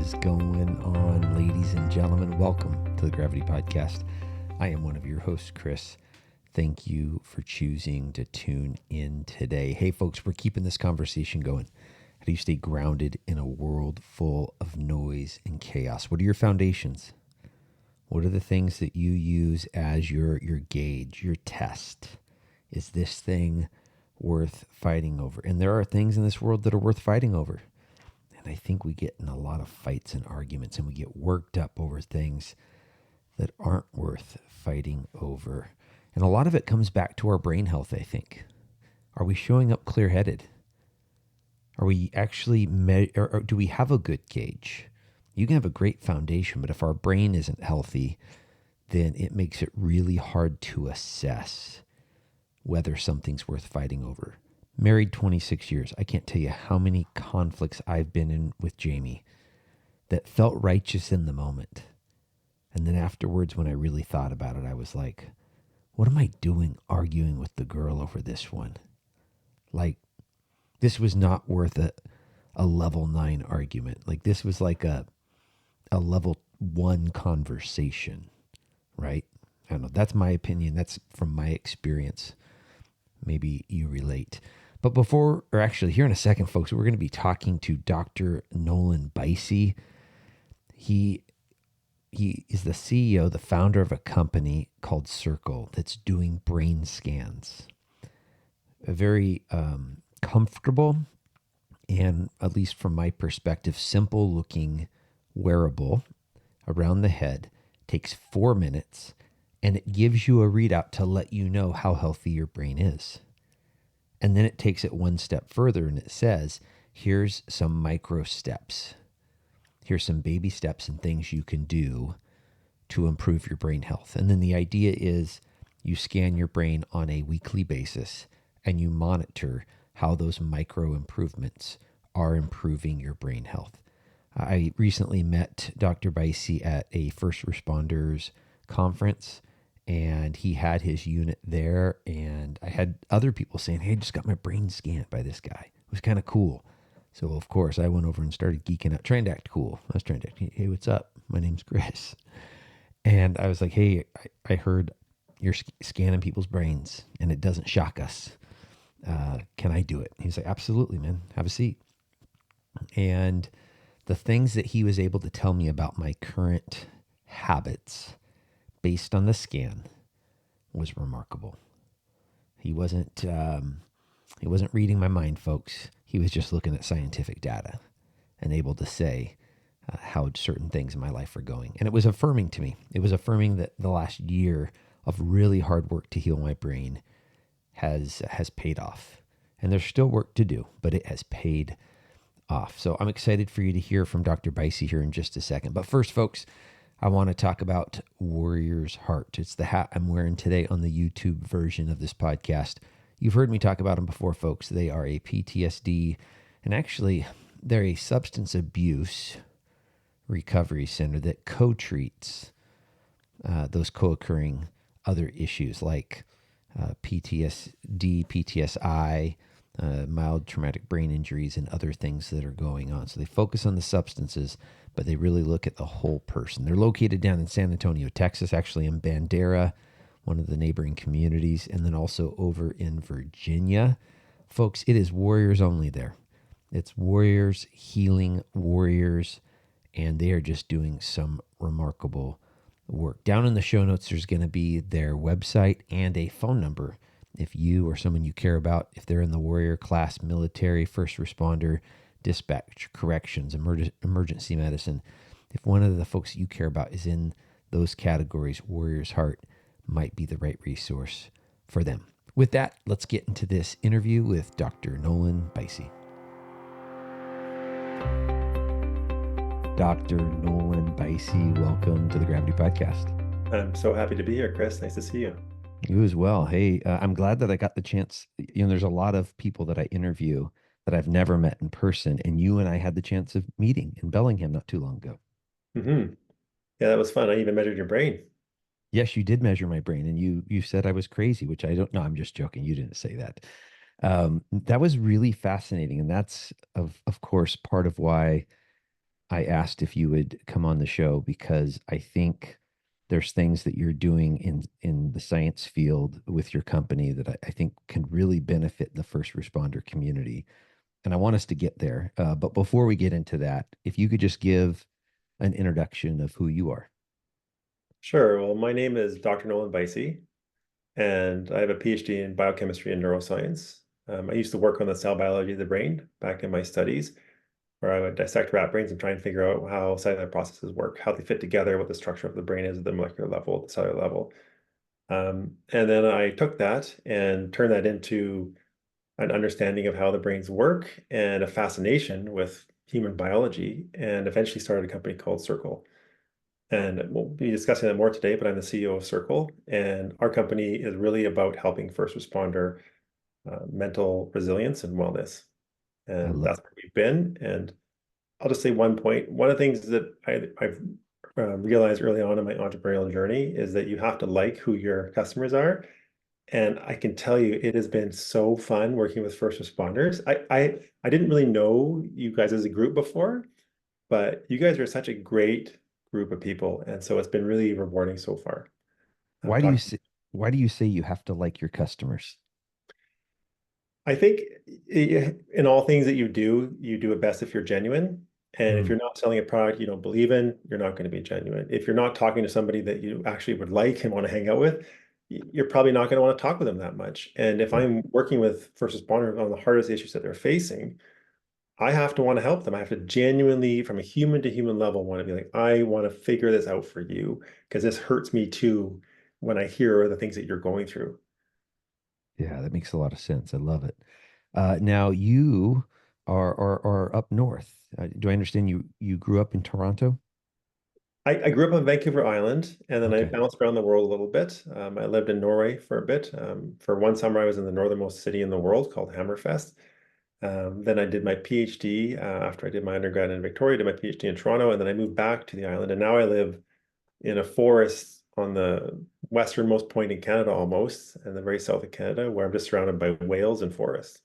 is going on, ladies and gentlemen? Welcome to the Gravity Podcast. I am one of your hosts, Chris. Thank you for choosing to tune in today. Hey, folks, we're keeping this conversation going. How do you stay grounded in a world full of noise and chaos? What are your foundations? What are the things that you use as your gauge, your test? Is this thing worth fighting over? And there are things in this world that are worth fighting over. And I think we get in a lot of fights and arguments, and we get worked up over things that aren't worth fighting over. And a lot of it comes back to our brain health, I think. Are we showing up clear-headed? Are we actually, or do we have a good gauge? You can have a great foundation, but if our brain isn't healthy, then it makes it really hard to assess whether something's worth fighting over. Married 26 years. I can't tell you how many conflicts I've been in with Jaimie that felt righteous in the moment. And then afterwards, when I really thought about it, I was like, what am I doing arguing with the girl over this one? Like, this was not worth a level 9 argument. Like, this was like a level 1 conversation, right? I don't know. That's my opinion. That's from my experience. Maybe you relate. But here in a second, folks, we're going to be talking to Dr. Nolan Beise. He is the CEO, the founder of a company called Circl that's doing brain scans. A very comfortable and, at least from my perspective, simple looking wearable around the head. Takes 4 minutes, and it gives you a readout to let you know how healthy your brain is. And then it takes it one step further, and it says, here's some micro steps. Here's some baby steps and things you can do to improve your brain health. And then the idea is you scan your brain on a weekly basis, and you monitor how those micro improvements are improving your brain health. I recently met Dr. Beise at a first responders conference, and he had his unit there, and I had other people saying, hey, I just got my brain scanned by this guy. It was kind of cool. So, of course, I went over and started geeking out, trying to act cool. I was trying to act, hey, what's up? My name's Chris. And I was like, hey, I heard you're scanning people's brains, and it doesn't shock us. Can I do it? He's like, absolutely, man. Have a seat. And the things that he was able to tell me about my current habits based on the scan was remarkable. He wasn't reading my mind, folks. He was just looking at scientific data and able to say how certain things in my life are going. And it was affirming to me. It was affirming that the last year of really hard work to heal my brain has paid off. And there's still work to do, but it has paid off. So I'm excited for you to hear from Dr. Beise here in just a second. But first, folks, I want to talk about Warrior's Heart. It's the hat I'm wearing today on the YouTube version of this podcast. You've heard me talk about them before, folks. They are a PTSD, and actually, they're a substance abuse recovery center that co-treats those co-occurring other issues like PTSD, PTSI, mild traumatic brain injuries, and other things that are going on. So they focus on the substances, but they really look at the whole person. They're located down in San Antonio, Texas, actually in Bandera, one of the neighboring communities, and then also over in Virginia. Folks, it is warriors only there. It's warriors healing warriors, and they are just doing some remarkable work. Down in the show notes, there's going to be their website and a phone number. If you or someone you care about, if they're in the warrior class, military, first responder, dispatch, corrections, emergency medicine, if one of the folks that you care about is in those categories, Warrior's Heart might be the right resource for them. With that, let's get into this interview with Dr. Nolan Beise. Dr. Nolan Beise, welcome to the Gravity Podcast. I'm so happy to be here, Chris. Nice to see you. You as well. Hey, I'm glad that I got the chance. There's a lot of people that I interview that I've never met in person, and you and I had the chance of meeting in Bellingham not too long ago. Mm-hmm. Yeah, that was fun. I even measured your brain. Yes, you did measure my brain, and you said I was crazy, which I don't know. I'm just joking. You didn't say that. That was really fascinating, and that's of course part of why I asked if you would come on the show because I think there's things that you're doing in the science field with your company that I think can really benefit the first responder community. And I want us to get there. But before we get into that, if you could just give an introduction of who you are. Sure. Well, my name is Dr. Nolan Beise, and I have a PhD in biochemistry and neuroscience. I used to work on the cell biology of the brain back in my studies, where I would dissect rat brains and try and figure out how cellular processes work, how they fit together, what the structure of the brain is at the molecular level, the cellular level. And then I took that and turned that into an understanding of how the brains work and a fascination with human biology, and eventually started a company called Circl. And we'll be discussing that more today, but I'm the CEO of Circl, and our company is really about helping first responder mental resilience and wellness. I And love that's where we've been. And I'll just say one point. One of the things that I've realized early on in my entrepreneurial journey is that you have to like who your customers are. And I can tell you, it has been so fun working with first responders. I didn't really know you guys as a group before, but you guys are such a great group of people, and so it's been really rewarding so far. why do you Talking, say why do you say you have to like your customers? I think in all things that you do it best if you're genuine. And if Mm, you're not selling a product you don't believe in, you're not going to be genuine. If you're not talking to somebody that you actually would like and want to hang out with, you're probably not going to want to talk with them that much. And if yeah. I'm working with first responders on the hardest issues that they're facing, I have to want to help them. I have to genuinely, from a human to human level, want to be like, I want to figure this out for you because this hurts me too when I hear the things that you're going through. Yeah, that makes a lot of sense. I love it. Now you are up north. Do I understand you grew up in Toronto? I grew up on Vancouver Island, and then I Okay. bounced around the world a little bit. I lived in Norway for a bit. For one summer, I was in the northernmost city in the world called Hammerfest. Then I did my PhD after I did my undergrad in Victoria, did my PhD in Toronto, and then I moved back to the island. And now I live in a forest on the westernmost point in Canada almost, and the very south of Canada, where I'm just surrounded by whales and forests.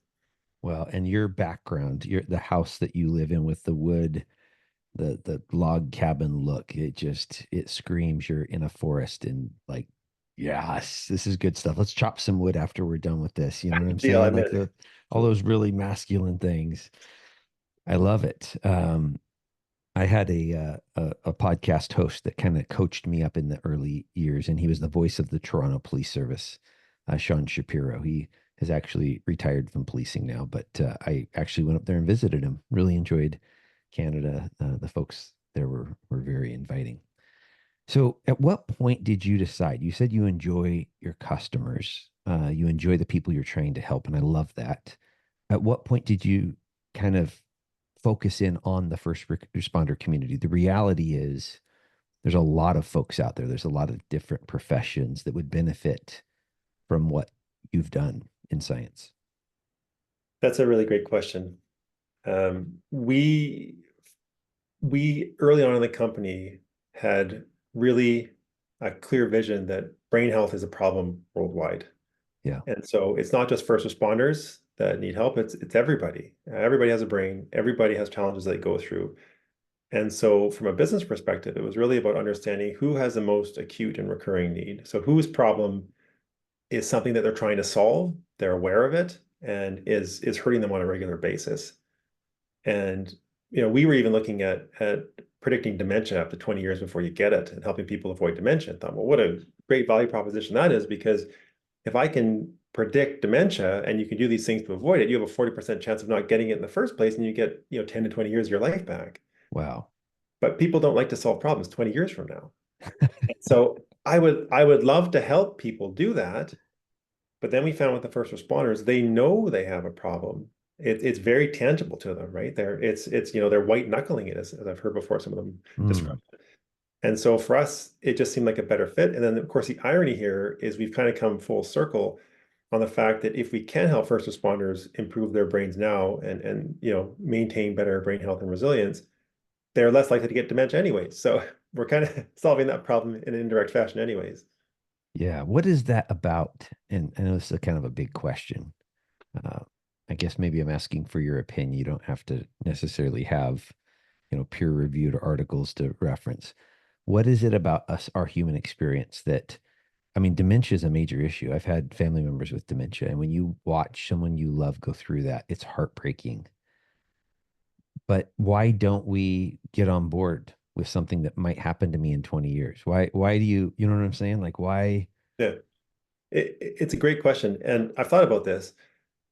Well, and your background, the house that you live in with the wood, the log cabin look, it screams you're in a forest and like, yes, this is good stuff. Let's chop some wood after we're done with this. You know what I'm Deal, saying? I'm Like in. the all those really masculine things. I love it. I had a podcast host that kind of coached me up in the early years, and he was the voice of the Toronto Police Service, Sean Shapiro. He has actually retired from policing now, but I actually went up there and visited him. Really enjoyed Canada. The folks there were very inviting. So, at what point did you decide? You said you enjoy your customers, you enjoy the people you're trying to help, and I love that. At what point did you kind of focus in on the first responder community? The reality is, there's a lot of folks out there. There's a lot of different professions that would benefit from what you've done in science. That's a really great question. Um, we we early on in the company had really a clear vision that brain health is a problem worldwide. Yeah. And so it's not just first responders that need help, it's everybody. Everybody has a brain, everybody has challenges they go through. And so from a business perspective, it was really about understanding who has the most acute and recurring need. So whose problem is something that they're trying to solve, they're aware of it, and is hurting them on a regular basis. And we were even looking at predicting dementia up to 20 years before you get it and helping people avoid dementia. I thought, well, what a great value proposition that is, because if I can predict dementia and you can do these things to avoid it, you have a 40% chance of not getting it in the first place, and you get 10 to 20 years of your life back. Wow. But people don't like to solve problems 20 years from now. And so I would love to help people do that. But then we found with the first responders, they know they have a problem. It's very tangible to them, right? They're white knuckling it, as I've heard before some of them describe Mm, it. And so for us, it just seemed like a better fit. And then of course the irony here is we've kind of come full circle on the fact that if we can help first responders improve their brains now and maintain better brain health and resilience, they're less likely to get dementia anyways. So we're kind of solving that problem in an indirect fashion anyways. yeah. What is that about? And I know this is a kind of a big question. Uh, I guess maybe I'm asking for your opinion. You don't have to necessarily have peer-reviewed articles to reference. What is it about us, our human experience that, I mean, dementia is a major issue. I've had family members with dementia, and when you watch someone you love go through that, it's heartbreaking. But why don't we get on board with something that might happen to me in 20 years? Why do you know what I'm saying? Like, why? Yeah, it's a great question. And I've thought about this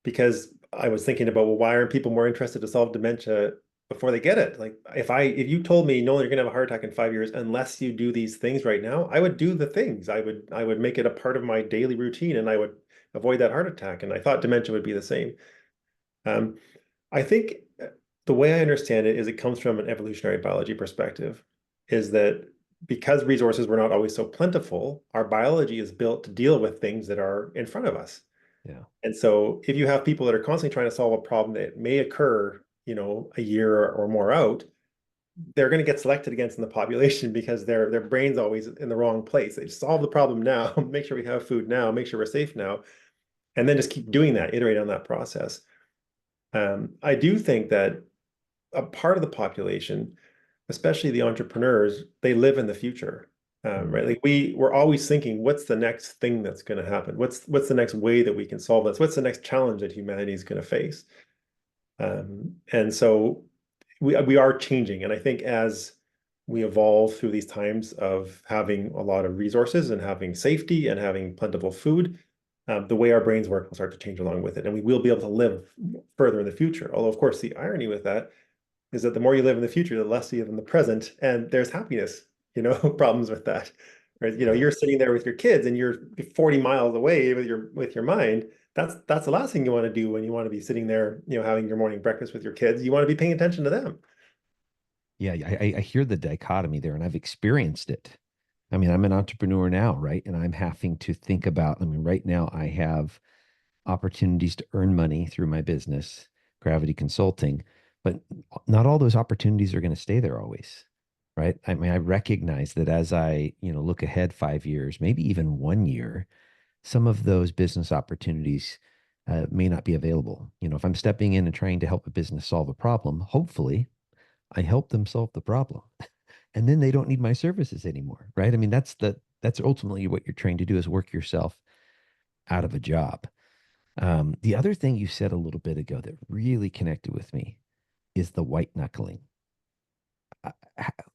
because I was thinking about, well, why aren't people more interested to solve dementia before they get it? Like if you told me, no, you're gonna have a heart attack in 5 years unless you do these things right now, I would do the things. I would make it a part of my daily routine and I would avoid that heart attack. And I thought dementia would be the same. Um, I think the way I understand it is it comes from an evolutionary biology perspective, is that because resources were not always so plentiful, our biology is built to deal with things that are in front of us. Yeah. And so if you have people that are constantly trying to solve a problem that may occur, a year or more out, they're going to get selected against in the population because their brain's always in the wrong place. They solve the problem now, make sure we have food now, make sure we're safe now, and then just keep doing that, iterate on that process. I do think that a part of the population, especially the entrepreneurs, they live in the future, Mm. right? Like we're always thinking, what's the next thing that's going to happen? What's the next way that we can solve this? What's the next challenge that humanity is going to face? And so we are changing, and I think as we evolve through these times of having a lot of resources and having safety and having plentiful food, the way our brains work will start to change along with it, and we will be able to live further in the future. Although, of course, the irony with that is that the more you live in the future, the less you live in the present, and there's happiness, problems with that. Right? Yeah. You're sitting there with your kids and you're 40 miles away with your mind. That's the last thing you want to do when you want to be sitting there, having your morning breakfast with your kids. You want to be paying attention to them. Yeah. I hear the dichotomy there, and I've experienced it. I mean, I'm an entrepreneur now, right? And I'm having to think about, I mean, right now I have opportunities to earn money through my business, Gravity Consulting, but not all those opportunities are going to stay there always, right? I mean, I recognize that as I, look ahead 5 years, maybe even 1 year, some of those business opportunities may not be available. If I'm stepping in and trying to help a business solve a problem, hopefully I help them solve the problem, and then they don't need my services anymore, right? I mean, that's ultimately what you're trying to do, is work yourself out of a job. The other thing you said a little bit ago that really connected with me is the white knuckling. Uh,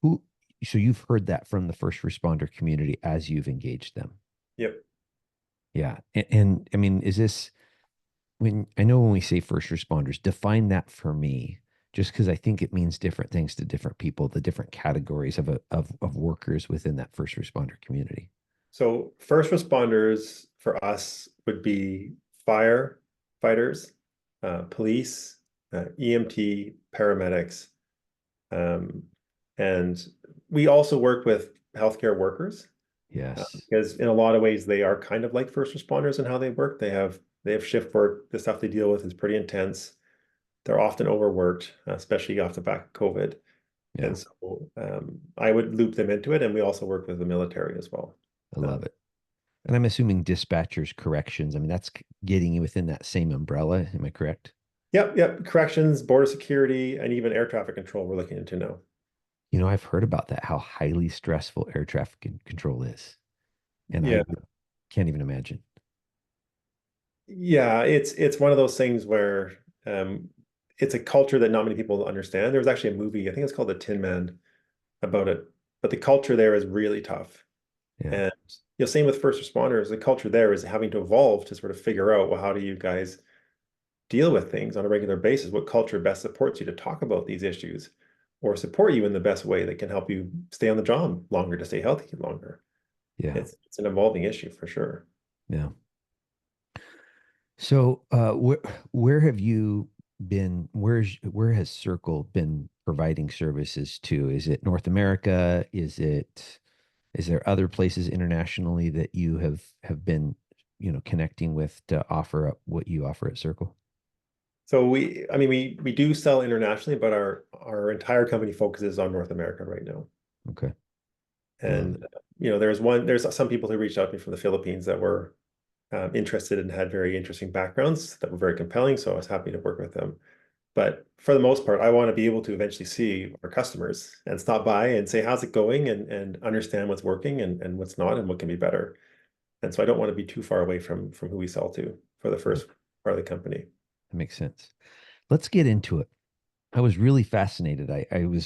who? So you've heard that from the first responder community as you've engaged them. Yep. Yeah, and I mean, is this, when we say first responders, define that for me, just because I think it means different things to different people, the different categories of workers within that first responder community. So first responders for us would be firefighters, police, EMT, paramedics, um, and we also work with healthcare workers, Yes. because in a lot of ways they are kind of like first responders in how they work. They have shift work. The stuff they deal with is pretty intense. They're often overworked, especially off the back of COVID. Yeah, And so I would loop them into it. And we also work with the military as well. I love Um, it. And I'm assuming dispatchers, corrections. I mean, that's getting you within that same umbrella. Am I correct? yep, yep. Corrections, border security, and even air traffic control we're looking into now. I've heard about that, how highly stressful air traffic control is. And I Yeah. can't even imagine. Yeah, it's one of those things where it's a culture that not many people understand. There was actually a movie, I think it's called The Tin Man, about it. But the culture there is really tough. Yeah. And same with first responders. The culture there is having to evolve to sort of figure out, well, how do you guys deal with things on a regular basis? What culture best supports you to talk about these issues or support you in the best way that can help you stay on the job longer, to stay healthy longer? Yeah. It's an evolving issue for sure. Yeah. So, where have you been? Where has Circle been providing services to? Is it North America? Is there other places internationally that you have been, connecting with to offer up what you offer at Circle? So I mean, we do sell internationally, but our entire company focuses on North America right now. Okay, I love And it. there's some people who reached out to me from the Philippines that were interested and had very interesting backgrounds that were very compelling. So I was happy to work with them. But for the most part, I want to be able to eventually see our customers and stop by and say, how's it going? And understand what's working and what's not and what can be better. And so I don't want to be too far away from who we sell to for the That first part of the company. makes sense. Let's get into it. I was really fascinated.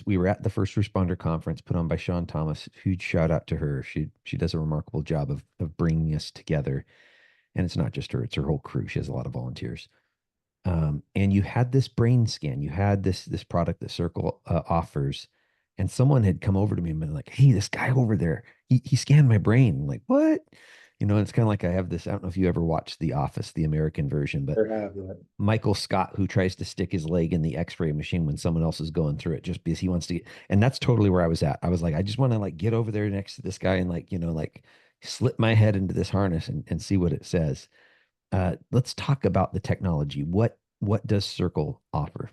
We were at the first responder conference put on by Sean Thomas. Huge shout out to her. She does a remarkable job of bringing us together. And it's not just her; it's her whole crew. She has a lot of volunteers. And you had this brain scan. You had this product that Circl offers, and someone had come over to me and been like, "Hey, this guy over there, he scanned my brain." I'm like, what? It's kind of like I have this. I don't know if you ever watched The Office, the American version, but Or have that. Michael Scott, who tries to stick his leg in the X-ray machine when someone else is going through it, just because he wants to get. And that's totally where I was at. I was like, I just want to like get over there next to this guy and like slip my head into this harness and see what it says. Let's talk about the technology. What does Circl offer?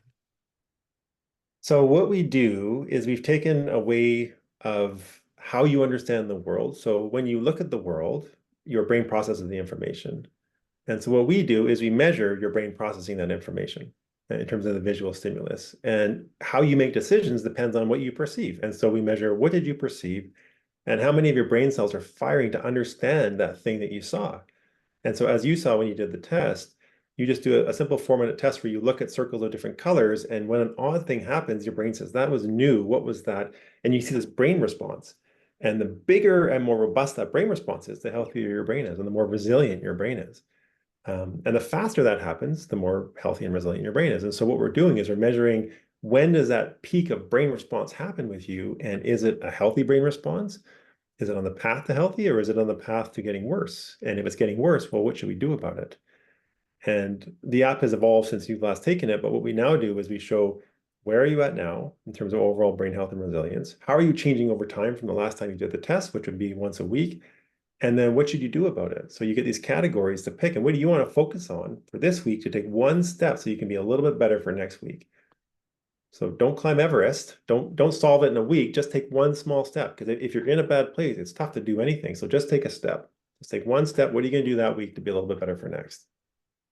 So what we do is we've taken a way of how you understand the world. So when you look at the world, your brain processes the information. And so what we do is we measure your brain processing that information in terms of the visual stimulus. And how you make decisions depends on what you perceive. And so we measure what did you perceive and how many of your brain cells are firing to understand that thing that you saw. And so as you saw when you did the test, you just do a simple 4-minute test where you look at circles of different colors. And when an odd thing happens, your brain says, that was new. What was that? And you see this brain response. And the bigger and more robust that brain response is, the healthier your brain is and the more resilient your brain is. And the faster that happens, the more healthy and resilient your brain is. And so what we're doing is we're measuring when does that peak of brain response happen with you? And is it a healthy brain response? Is it on the path to healthy or is it on the path to getting worse? And if it's getting worse, well, what should we do about it? And the app has evolved since you've last taken it. But what we now do is we show where are you at now in terms of overall brain health and resilience? How are you changing over time from the last time you did the test, which would be once a week? And then what should you do about it? So you get these categories to pick. And what do you want to focus on for this week to take one step so you can be a little bit better for next week? So don't climb Everest. Don't solve it in a week. Just take one small step. Because if you're in a bad place, it's tough to do anything. So just take a step. Just take one step. What are you going to do that week to be a little bit better for next?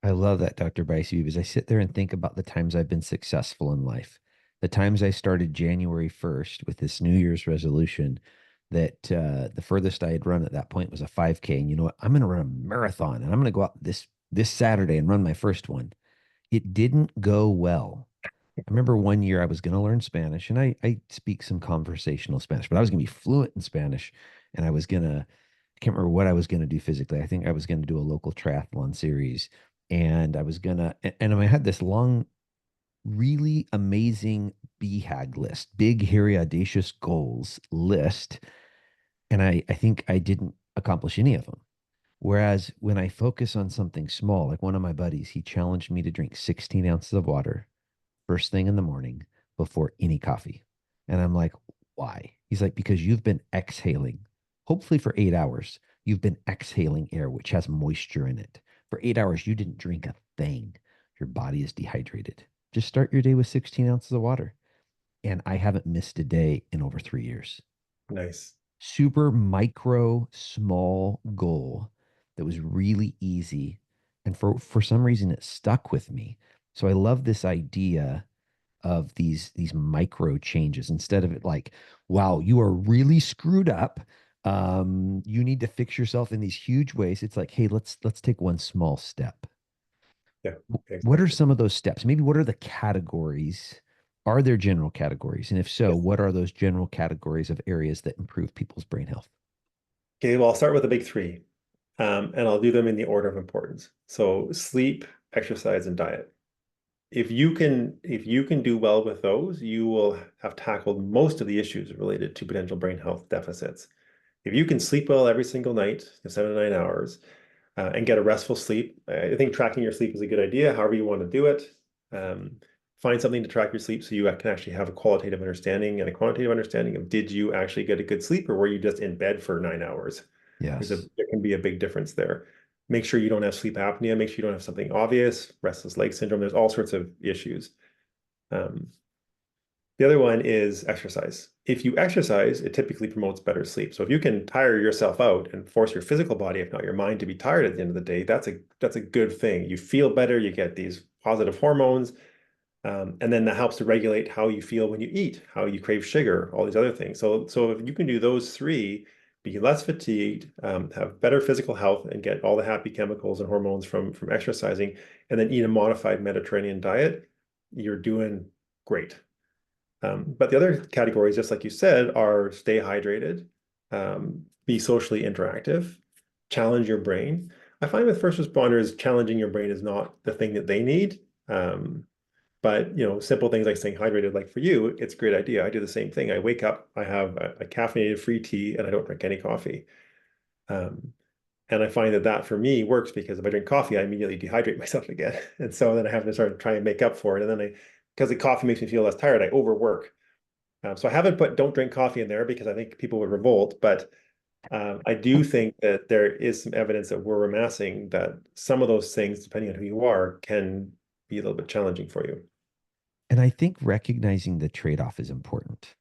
I love that, Dr. Beise, because I sit there and think about the times I've been successful in life. The times I started January 1st with this New Year's resolution that the furthest I had run at that point was a 5K. And you know what? I'm going to run a marathon and I'm going to go out this Saturday and run my first one. It didn't go well. I remember one year I was going to learn Spanish and I speak some conversational Spanish, but I was going to be fluent in Spanish and I can't remember what I was going to do physically. I think I was going to do a local triathlon series and and I had this long, really amazing BHAG list, big, hairy, audacious goals list. And I think I didn't accomplish any of them. Whereas when I focus on something small, like one of my buddies, he challenged me to drink 16 ounces of water first thing in the morning before any coffee. And I'm like, why? He's like, because you've been exhaling, hopefully for 8 hours. You've been exhaling air, which has moisture in it. For 8 hours, you didn't drink a thing. Your body is dehydrated. Just start your day with 16 ounces of water. And I haven't missed a day in over 3 years. Nice. Super micro, small goal that was really easy. And for some reason, it stuck with me. So I love this idea of these micro changes instead of it like, wow, you are really screwed up. You need to fix yourself in these huge ways. It's like, hey, let's take one small step. Yeah, What are exactly. some of those steps? Maybe what are the categories? Are there general categories? And if so, Yes. what are those general categories of areas that improve people's brain health? Okay, well, I'll start with the big three, and I'll do them in the order of importance. So sleep, exercise, and diet. If you can do well with those, you will have tackled most of the issues related to potential brain health deficits. If you can sleep well every single night, 7 to 9 hours, and get a restful sleep, I think tracking your sleep is a good idea, however you want to do it. Um, Find something to track your sleep so you can actually have a qualitative understanding and a quantitative understanding of did you actually get a good sleep or were you just in bed for 9 hours? Yes. There can be a big difference there. Make sure you don't have sleep apnea. Make sure you don't have something obvious, restless leg syndrome. There's all sorts of issues. Um, the other one is exercise. If you exercise, it typically promotes better sleep. So if you can tire yourself out and force your physical body, if not your mind, to be tired at the end of the day, that's a good thing. You feel better, you get these positive hormones. And then that helps to regulate how you feel when you eat, how you crave sugar, all these other things. So if you can do those three, be less fatigued, have better physical health, and get all the happy chemicals and hormones from exercising, and then eat a modified Mediterranean diet, you're doing great. But the other categories, just like you said, are stay hydrated, be socially interactive, challenge your brain. I find with first responders, challenging your brain is not the thing that they need. But simple things like staying hydrated, like for you, it's a great idea. I do the same thing. I wake up, I have a caffeinated free tea, and I don't drink any coffee. Um, and I find that that for me works because if I drink coffee, I immediately dehydrate myself again. And so then I have to start trying to make up for it. And then because the coffee makes me feel less tired, I overwork. So I haven't put don't drink coffee in there because I think people would revolt. But I do think that there is some evidence that we're amassing that some of those things, depending on who you are, can be a little bit challenging for you. And I think recognizing the trade off is important.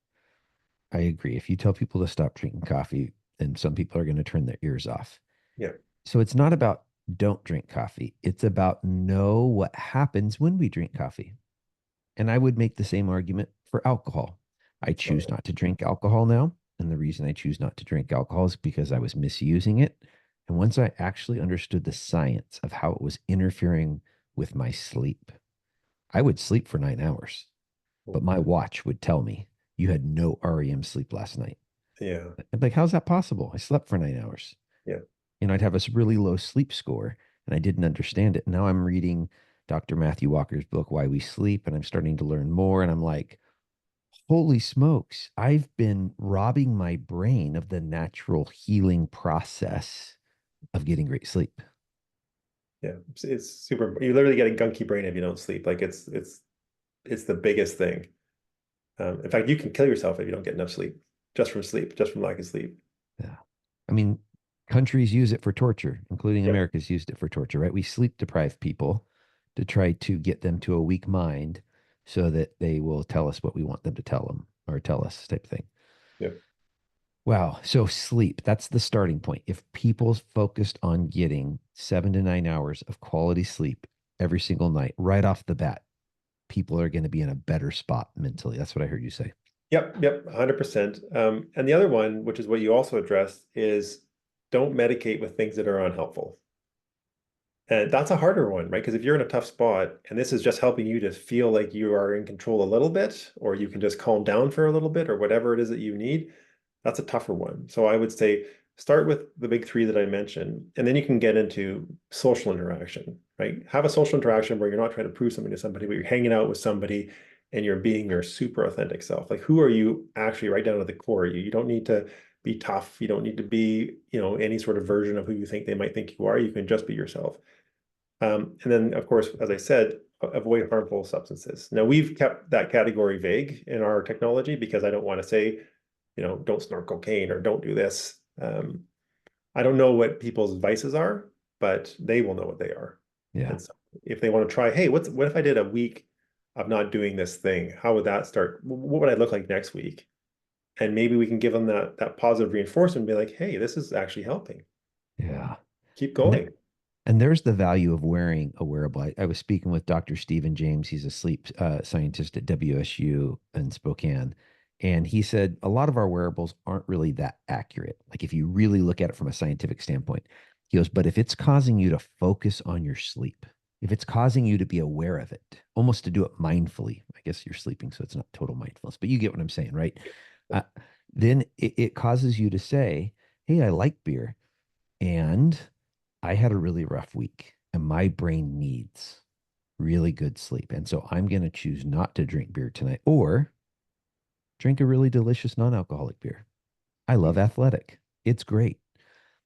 I agree. If you tell people to stop drinking coffee, then some people are going to turn their ears off. Yeah. So it's not about don't drink coffee. It's about know what happens when we drink coffee. And I would make the same argument for alcohol. I choose not to drink alcohol now. And the reason I choose not to drink alcohol is because I was misusing it. And once I actually understood the science of how it was interfering with my sleep, I would sleep for 9 hours, but my watch would tell me you had no REM sleep last night. Yeah. I'm like, how's that possible? I slept for 9 hours. Yeah. I'd have a really low sleep score and I didn't understand it. Now I'm reading Dr. Matthew Walker's book, Why We Sleep, and I'm starting to learn more. And I'm like, holy smokes, I've been robbing my brain of the natural healing process of getting great sleep. Yeah. It's super. You literally get a gunky brain if you don't sleep. Like it's the biggest thing. In fact, you can kill yourself if you don't get enough sleep, just from lack of sleep. Yeah. I mean, countries use it for torture, including Yeah. America's used it for torture, right? We sleep deprive people to try to get them to a weak mind so that they will tell us what we want them to tell them or tell us type of thing. Yeah. Wow. So sleep, that's the starting point. If people focused on getting 7 to 9 hours of quality sleep every single night, right off the bat, people are going to be in a better spot mentally. That's what I heard you say. Yep. Yep. 100%. And the other one, which is what you also addressed, is don't medicate with things that are unhelpful. And that's a harder one, right? Because if you're in a tough spot and this is just helping you to feel like you are in control a little bit, or you can just calm down for a little bit, or whatever it is that you need, that's a tougher one. So I would say start with the big three that I mentioned, and then you can get into social interaction, right? Have a social interaction where you're not trying to prove something to somebody, but you're hanging out with somebody and you're being your super authentic self. Like, who are you actually right down to the core? You don't need to be tough. You don't need to be, any sort of version of who you think they might think you are. You can just be yourself. And then, of course, as I said, avoid harmful substances. Now, we've kept that category vague in our technology because I don't want to say, don't snort cocaine or don't do this. I don't know what people's vices are, but they will know what they are. Yeah. And so if they want to try, hey, what if I did a week of not doing this thing? How would that start? What would I look like next week? And maybe we can give them that positive reinforcement and be like, hey, this is actually helping. Yeah. Keep And there, going. and there's the value of wearing a wearable. I was speaking with Dr. Stephen James. He's a sleep scientist at WSU in Spokane. And he said a lot of our wearables aren't really that accurate. Like if you really look at it from a scientific standpoint, he goes, but if it's causing you to focus on your sleep, if it's causing you to be aware of it, almost to do it mindfully, I guess you're sleeping, so it's not total mindfulness, but you get what I'm saying, right? Uh, then it causes you to say, hey, I like beer. And I had a really rough week and my brain needs really good sleep. And so I'm going to choose not to drink beer tonight or drink a really delicious non alcoholic beer. I love Athletic. It's great.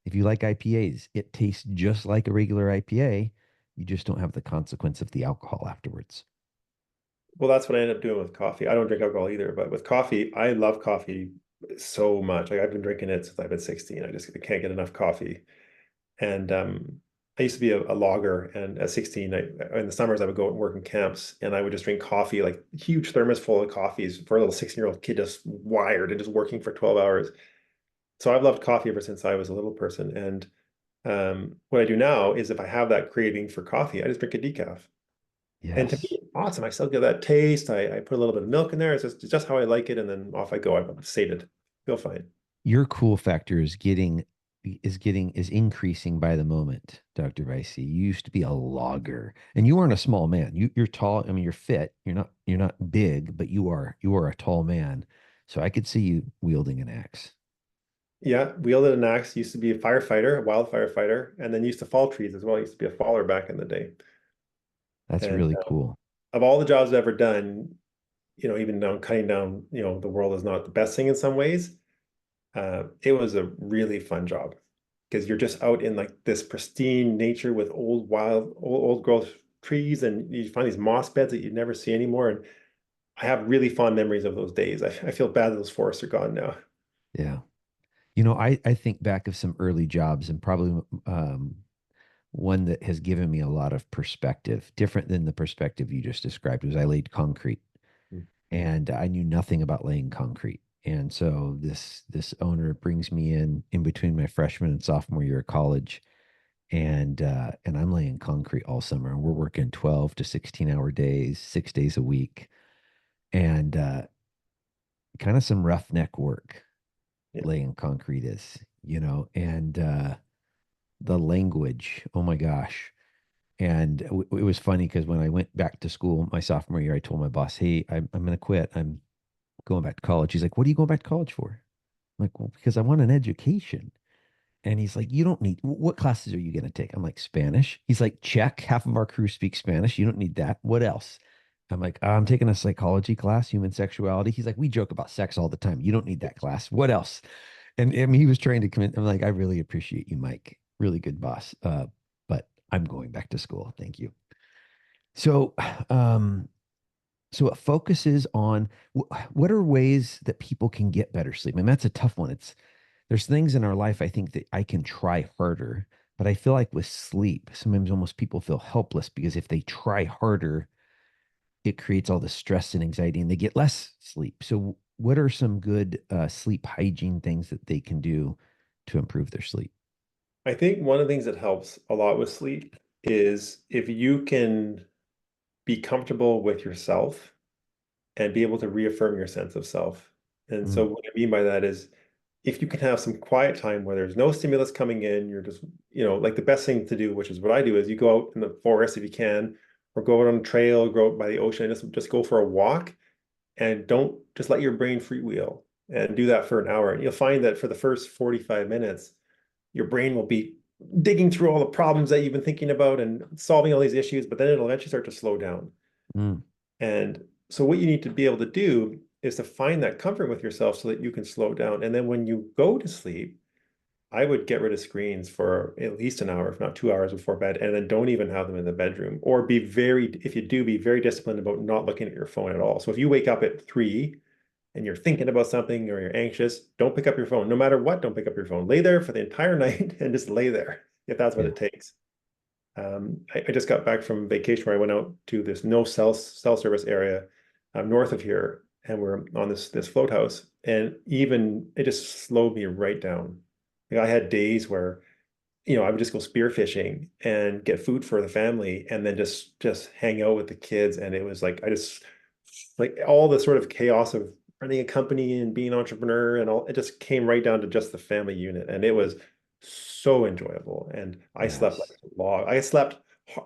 If you like IPAs, it tastes just like a regular IPA. You just don't have the consequence of the alcohol afterwards. Well, that's what I end up doing with coffee. I don't drink alcohol either, but with coffee, I love coffee so much. Like I've been drinking it since I've been 16. I can't get enough coffee. And I used to be a logger, and at 16, in the summers I would go and work in camps, and I would just drink coffee, like huge thermos full of coffees for a little 16-year-old kid just wired and just working for 12 hours. So I've loved coffee ever since I was a little person. And what I do now is if I have that craving for coffee, I just drink a decaf. And to me, Yes. it's awesome. I still get that taste. I put a little bit of milk in there. It's just how I like it, and then off I go. I'm sated. Feel fine. Your cool factor is increasing by the moment, Dr. Vicey. You used to be a logger, and you aren't a small man. You're tall. I mean, you're fit. You're not big, but you are a tall man. So I could see you wielding an axe. Yeah, wielded an axe. Used to be a firefighter, a wild firefighter, and then used to fall trees as well. I used to be a faller back in the day. That's And really cool. of all the jobs I've ever done, even though cutting down, the world is not the best thing in some ways, it was a really fun job because you're just out in like this pristine nature with old, wild, old growth trees, and you find these moss beds that you'd never see anymore. And I have really fond memories of those days. I feel bad that those forests are gone now. Yeah. I think back of some early jobs and probably one that has given me a lot of perspective, different than the perspective you just described, was I laid concrete and I knew nothing about laying concrete. And so this owner brings me in between my freshman and sophomore year of college, and I'm laying concrete all summer. And we're working 12 to 16-hour days, 6 days a week, and kind of some roughneck work Yeah. laying concrete is, and the language, oh my gosh. And it was funny because when I went back to school my sophomore year, I told my boss, "Hey, I'm going to quit. I'm going back to college." He's like, "What are you going back to college for?" I'm like, "Well, because I want an education." And he's like, "You don't need, what classes are you going to take?" I'm like, "Spanish." He's like, "Check. Half of our crew speaks Spanish. You don't need that. What else?" I'm like, "I'm taking a psychology class, human sexuality." He's like, "We joke about sex all the time. You don't need that class. What else?" And I mean, he was trying to commit. I'm like, "I really appreciate you, Mike. Really good boss. But I'm going back to school. Thank you." So, um, so it focuses on what are ways that people can get better sleep. I mean, that's a tough one. There's things in our life I think that I can try harder, but I feel like with sleep, sometimes almost people feel helpless because if they try harder, it creates all the stress and anxiety and they get less sleep. So, what are some good sleep hygiene things that they can do to improve their sleep? I think one of the things that helps a lot with sleep is if you can be comfortable with yourself and be able to reaffirm your sense of self. And so Mm, what I mean by that is if you can have some quiet time where there's no stimulus coming in, you're just, like the best thing to do, which is what I do, is you go out in the forest if you can, or go out on a trail, go out by the ocean, and just go for a walk and don't just let your brain freewheel and do that for an hour. And you'll find that for the first 45 minutes, your brain will be digging through all the problems that you've been thinking about and solving all these issues, but then it'll eventually start to slow down. mm, And so what you need to be able to do is to find that comfort with yourself so that you can slow down. And then when you go to sleep, I would get rid of screens for at least an hour, if not 2 hours before bed, and then don't even have them in the bedroom. Or if you do, be very disciplined about not looking at your phone at all. So if you wake up at 3 and you're thinking about something or you're anxious, don't pick up your phone. No matter what, don't pick up your phone. Lay there for the entire night and just lay there if that's what yeah. it takes. I just got back from vacation where I went out to this no cell service area north of here, and we're on this float house, and even it just slowed me right down. Like I had days where I would just go spearfishing and get food for the family, and then just hang out with the kids, and it was like I just like all the sort of chaos of running a company and being an entrepreneur and all, it just came right down to just the family unit. And it was so enjoyable. And I slept like Yes. a log.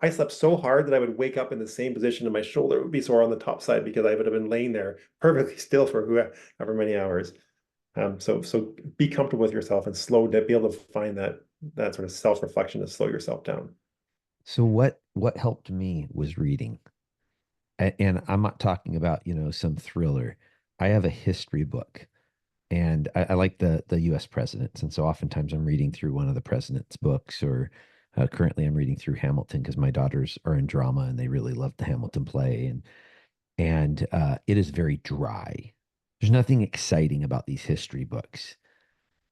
I slept so hard that I would wake up in the same position and my shoulder would be sore on the top side because I would have been laying there perfectly still for however many hours. So be comfortable with yourself and slow down, be able to find that sort of self-reflection to slow yourself down. So what helped me was reading. And I'm not talking about, some thriller. I have a history book and I like the US presidents. And so oftentimes I'm reading through one of the president's books or currently I'm reading through Hamilton because my daughters are in drama and they really love the Hamilton play. And it is very dry. There's nothing exciting about these history books.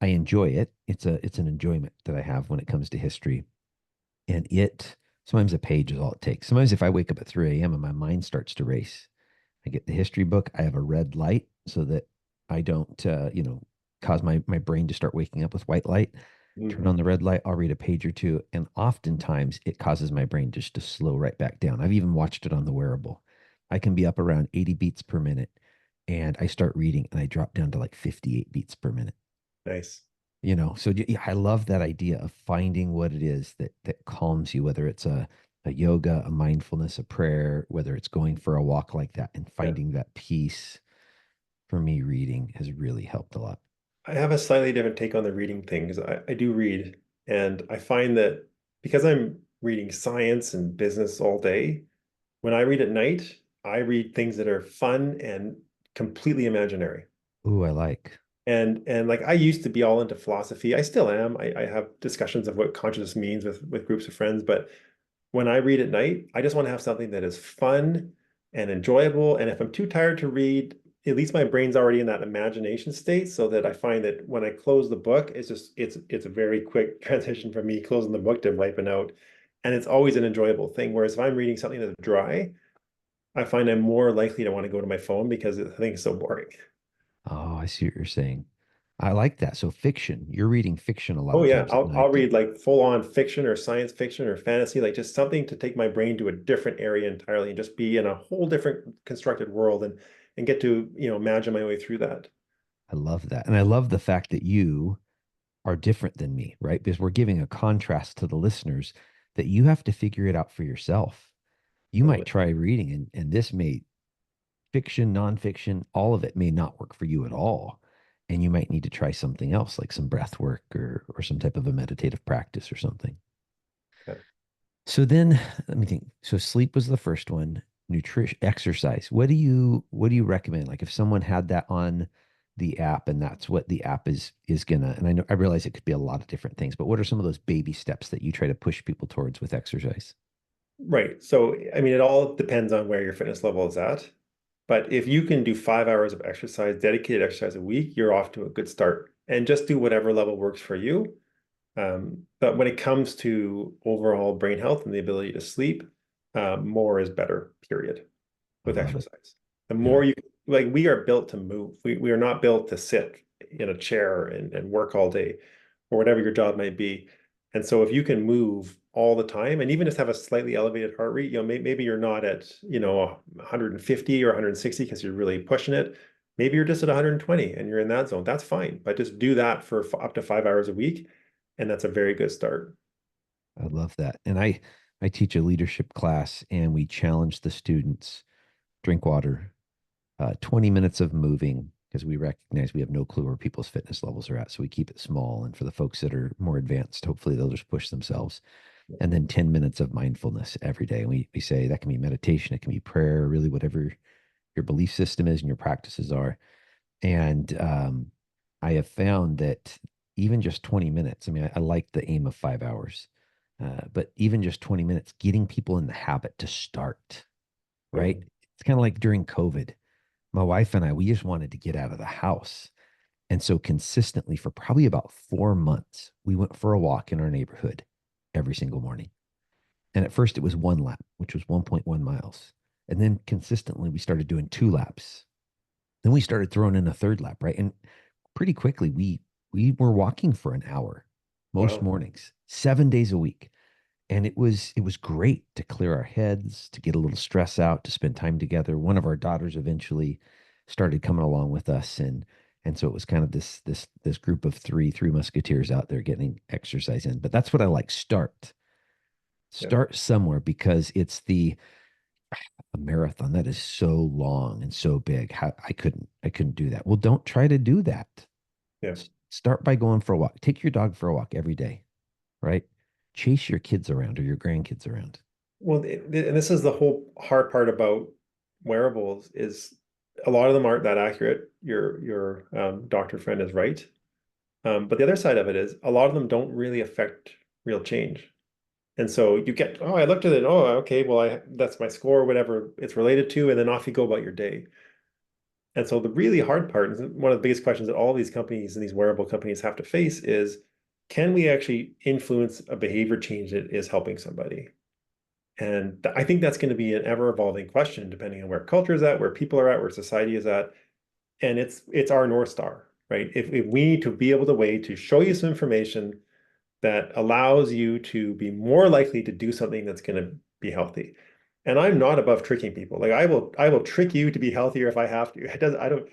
I enjoy it. It's an enjoyment that I have when it comes to history. And sometimes a page is all it takes. Sometimes if I wake up at 3 a.m. and my mind starts to race, I get the history book. I have a red light so that I don't, cause my brain to start waking up with white light. Turn Hmm. on the red light, I'll read a page or two, and oftentimes it causes my brain just to slow right back down. I've even watched it on the wearable. I can be up around 80 beats per minute, and I start reading and I drop down to like 58 beats per minute. Nice. So I love that idea of finding what it is that calms you, whether it's a yoga, a mindfulness, a prayer, whether it's going for a walk like that, and Yeah. finding that peace. For me, reading has really helped a lot. I have a slightly different take on the reading thing because I do read, and I find that because I'm reading science and business all day, when I read at night, I read things that are fun and completely imaginary. Ooh, I like. And like I used to be all into philosophy. I still am. I have discussions of what consciousness means with groups of friends, but when I read at night, I just want to have something that is fun and enjoyable. And if I'm too tired to read, at least my brain's already in that imagination state, so that I find that when I close the book, it's a very quick transition from me closing the book to wiping out. And it's always an enjoyable thing. Whereas if I'm reading something that's dry, I find I'm more likely to want to go to my phone because the thing's so boring. Oh, I see what you're saying. I like that. So fiction, you're reading fiction a lot Oh of yeah, times at I'll night. read like full on fiction or science fiction or fantasy, like just something to take my brain to a different area entirely and just be in a whole different constructed world and get to, imagine my way through that. I love that. And I love the fact that you are different than me, right? Because we're giving a contrast to the listeners that you have to figure it out for yourself. You might Totally. try reading, and this may fiction, nonfiction, all of it may not work for you at all. And you might need to try something else, like some breath work or some type of a meditative practice or something. Yeah. So then let me think. So sleep was the first one. Nutrition, exercise. What do you recommend? Like if someone had that on the app and that's what the app is gonna, and I realize it could be a lot of different things, but what are some of those baby steps that you try to push people towards with exercise? Right. So, I mean, it all depends on where your fitness level is at. But if you can do 5 hours of exercise, dedicated exercise a week, you're off to a good start. And just do whatever level works for you. But when it comes to overall brain health and the ability to sleep, more is better, period, I with love it. exercise. The Yeah. more you like, we are built to move. We are not built to sit in a chair and work all day or whatever your job might be. And so if you can move all the time and even just have a slightly elevated heart rate, maybe you're not at, 150 or 160 because you're really pushing it. Maybe you're just at 120 and you're in that zone. That's fine. But just do that for up to 5 hours a week. And that's a very good start. I love that. And I teach a leadership class and we challenge the students, drink water, 20 minutes of moving because we recognize we have no clue where people's fitness levels are at. So we keep it small. And for the folks that are more advanced, hopefully they'll just push themselves. And then 10 minutes of mindfulness every day. And we say that can be meditation, it can be prayer, really whatever your belief system is and your practices are. And I have found that even just 20 minutes, I mean, I like the aim of 5 hours, but even just 20 minutes, getting people in the habit to start, right? Totally. It's kind of like during COVID. My wife and I, we just wanted to get out of the house. And so consistently for probably about 4 months, we went for a walk in our neighborhood every single morning. And at first it was one lap, which was 1.1 miles. And then consistently we started doing 2 laps. Then we started throwing in a third lap, right? And pretty quickly we were walking for an hour most Wow. mornings, 7 days a week. And it was great to clear our heads, to get a little stress out, to spend time together. One of our daughters eventually started coming along with us, and so it was kind of this group of three musketeers out there getting exercise in. But that's what I like. Yeah. Start somewhere because it's the a marathon that is so long and so big. How I couldn't do that. Well, don't try to do that. Yeah. Start by going for a walk. Take your dog for a walk every day, right? Chase your kids around or your grandkids around. Well, and this is the whole hard part about wearables is a lot of them aren't that accurate. Your doctor friend is right. But the other side of it is a lot of them don't really affect real change. And so you get, oh, I looked at it. Oh, okay, well, that's my score, whatever it's related to, and then off you go about your day. And so the really hard part, and one of the biggest questions that all these companies and these wearable companies have to face is, can we actually influence a behavior change that is helping somebody? And I think that's going to be an ever evolving question, depending on where culture is at, where people are at, where society is at. And it's our North Star, right? If we need to be able to way to show you some information that allows you to be more likely to do something that's going to be healthy. And I'm not above tricking people. Like I will trick you to be healthier if I have to. It doesn't, I don't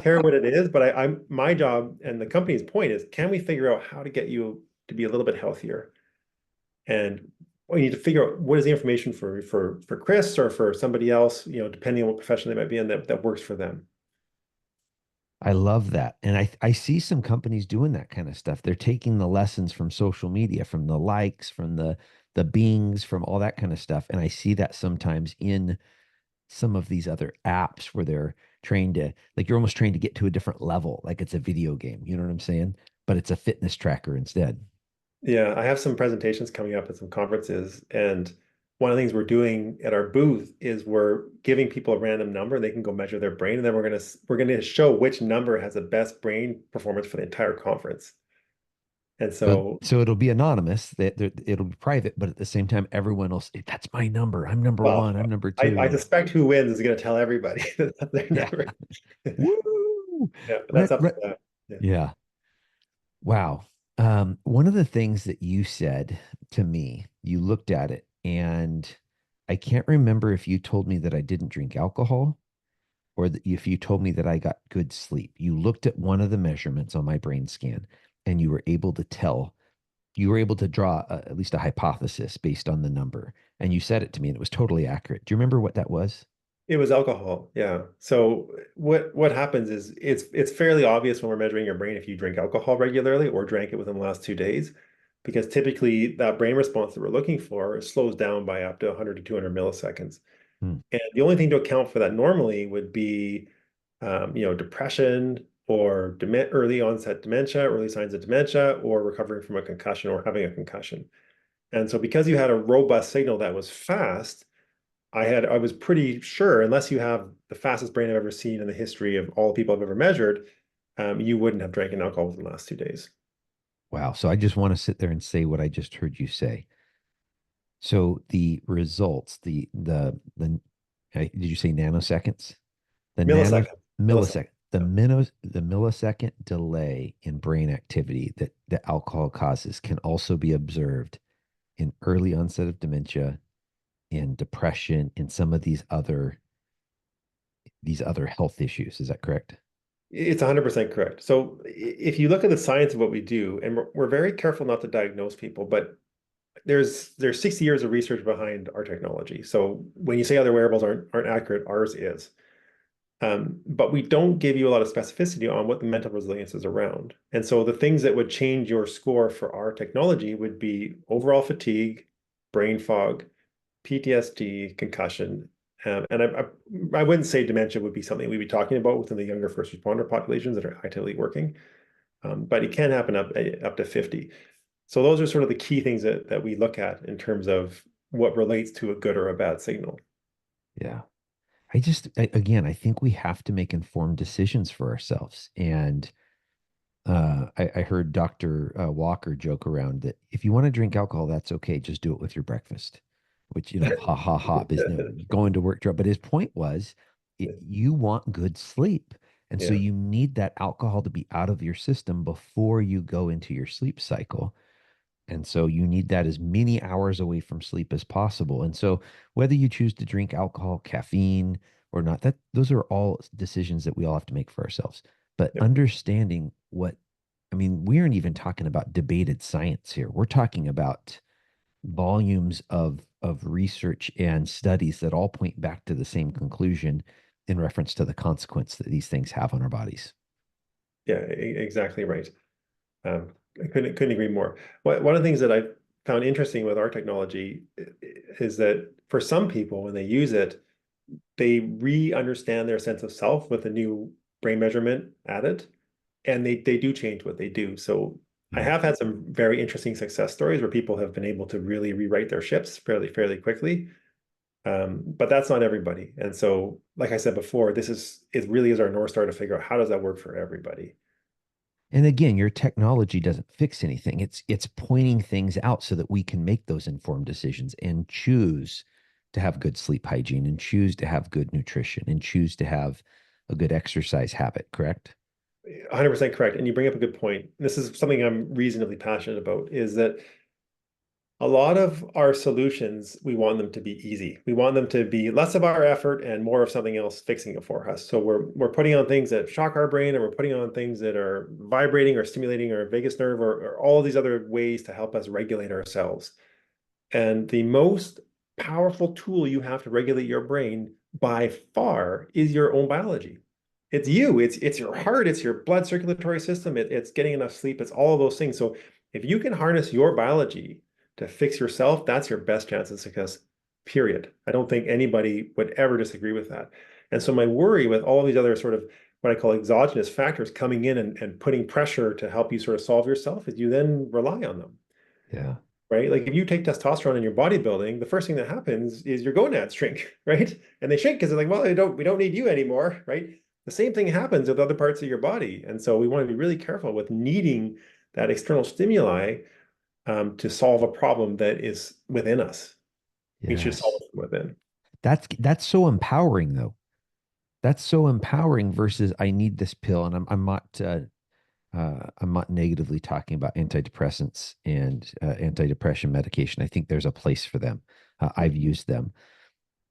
care what it is, but I'm my job and the company's point is, can we figure out how to get you to be a little bit healthier? And we need to figure out what is the information for Chris or for somebody else, depending on what profession they might be in, that works for them. I love that. And I see some companies doing that kind of stuff. They're taking the lessons from social media, from the likes, from the bings, from all that kind of stuff. And I see that sometimes in some of these other apps where they're trained to, like, you're almost trained to get to a different level, like it's a video game. You know what I'm saying? But it's a fitness tracker instead. Yeah, I have some presentations coming up at some conferences, and one of the things we're doing at our booth is we're giving people a random number and they can go measure their brain, and then we're gonna show which number has the best brain performance for the entire conference. And So, so, so it'll be anonymous. That it'll be private, but at the same time, everyone will say, "That's my number. I'm number well, one. I'm number I two." suspect who wins is going to tell everybody that that's their Yeah. number. Woo! Yeah, but Re- that's up to re- them. Yeah. yeah. Wow. One of the things that you said to me, you looked at it, and I can't remember if you told me that I didn't drink alcohol or that if you told me that I got good sleep. You looked at one of the measurements on my brain scan and you were able to tell, you were able to draw at least a hypothesis based on the number. And you said it to me and it was totally accurate. Do you remember what that was? It was alcohol, yeah. So what happens is it's fairly obvious when we're measuring your brain if you drink alcohol regularly or drank it within the last 2 days, because typically that brain response that we're looking for slows down by up to 100 to 200 milliseconds. Hmm. And the only thing to account for that normally would be, depression or early onset dementia, early signs of dementia, or recovering from a concussion or having a concussion. And so because you had a robust signal that was fast, I was pretty sure, unless you have the fastest brain I've ever seen in the history of all the people I've ever measured, you wouldn't have drank an alcohol within the last 2 days. Wow. So I just want to sit there and say what I just heard you say. So the results, did you say nanoseconds? The nano Millisecond, millisecond. millisecond, Yeah. the millisecond delay in brain activity that alcohol causes can also be observed in early onset of dementia, in depression, in some of these other health issues. Is that correct? It's 100% correct. So if you look at the science of what we do, and we're very careful not to diagnose people, but there's 60 years of research behind our technology. So when you say other wearables aren't accurate, ours is. But we don't give you a lot of specificity on what the mental resilience is around. And so the things that would change your score for our technology would be overall fatigue, brain fog, PTSD, concussion. And I wouldn't say dementia would be something we'd be talking about within the younger first responder populations that are actively working, but it can happen up to 50. So those are sort of the key things that we look at in terms of what relates to a good or a bad signal. Yeah. Again, I think we have to make informed decisions for ourselves. And I heard Dr. Walker joke around that if you want to drink alcohol, that's okay. Just do it with your breakfast, which, ha ha ha, is going to work. But his point was you want good sleep. And so Yeah, you need that alcohol to be out of your system before you go into your sleep cycle. And so you need that as many hours away from sleep as possible. And so whether you choose to drink alcohol, caffeine, or not, that those are all decisions that we all have to make for ourselves. But yeah, understanding what, I mean, we aren't even talking about debated science here. We're talking about volumes of research and studies that all point back to the same conclusion in reference to the consequence that these things have on our bodies. yeah, exactly right. I couldn't agree more. One of the things that I found interesting with our technology is that for some people, when they use it, they re-understand their sense of self with a new brain measurement added, and they do change what they do. So I Mm. have had some very interesting success stories where people have been able to really rewrite their ships fairly quickly. But that's not everybody. And so, like I said before, it really is our North Star to figure out how does that work for everybody. And again, your technology doesn't fix anything. It's pointing things out so that we can make those informed decisions and choose to have good sleep hygiene and choose to have good nutrition and choose to have a good exercise habit, correct? 100% correct. And you bring up a good point. This is something I'm reasonably passionate about, is that a lot of our solutions, we want them to be easy. We want them to be less of our effort and more of something else fixing it for us. So we're putting on things that shock our brain, and we're putting on things that are vibrating or stimulating our vagus nerve, or all these other ways to help us regulate ourselves. And the most powerful tool you have to regulate your brain by far is your own biology. It's you, it's your heart, it's your blood circulatory system, it's getting enough sleep, it's all of those things. So if you can harness your biology to fix yourself, that's your best chance of success, period. I don't think anybody would ever disagree with that. And so my worry with all these other sort of what I call exogenous factors coming in and putting pressure to help you sort of solve yourself is you then rely on them, Yeah. right? Like if you take testosterone in your bodybuilding, the first thing that happens is your gonads shrink, right? And they shrink because they're like, well, we don't need you anymore, right? The same thing happens with other parts of your body. And so we want to be really careful with needing that external stimuli to solve a problem that is within us. We should solve Yes. it from within. That's so empowering though. That's so empowering versus I need this pill, and I'm not negatively talking about antidepressants and antidepressant medication. I think there's a place for them. I've used them,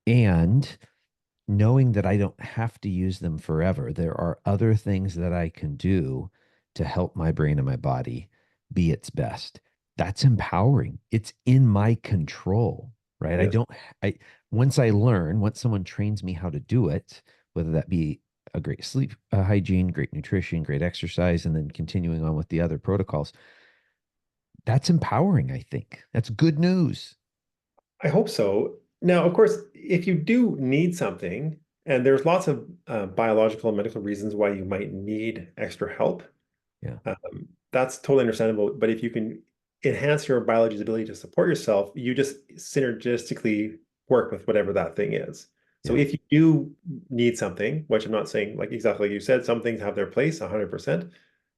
and knowing that I don't have to use them forever, there are other things that I can do to help my brain and my body be its best. That's empowering. It's in my control, right? I Yes. don't, I, once someone trains me how to do it, whether that be a great sleep hygiene, great nutrition, great exercise, and then continuing on with the other protocols, that's empowering, I think. That's good news. I hope so. Now, of course, if you do need something, and there's lots of biological and medical reasons why you might need extra help, Yeah. that's totally understandable. But if you can enhance your biology's ability to support yourself, you just synergistically work with whatever that thing is. So Yeah. if you do need something, which I'm not saying like exactly like you said, some things have their place 100%.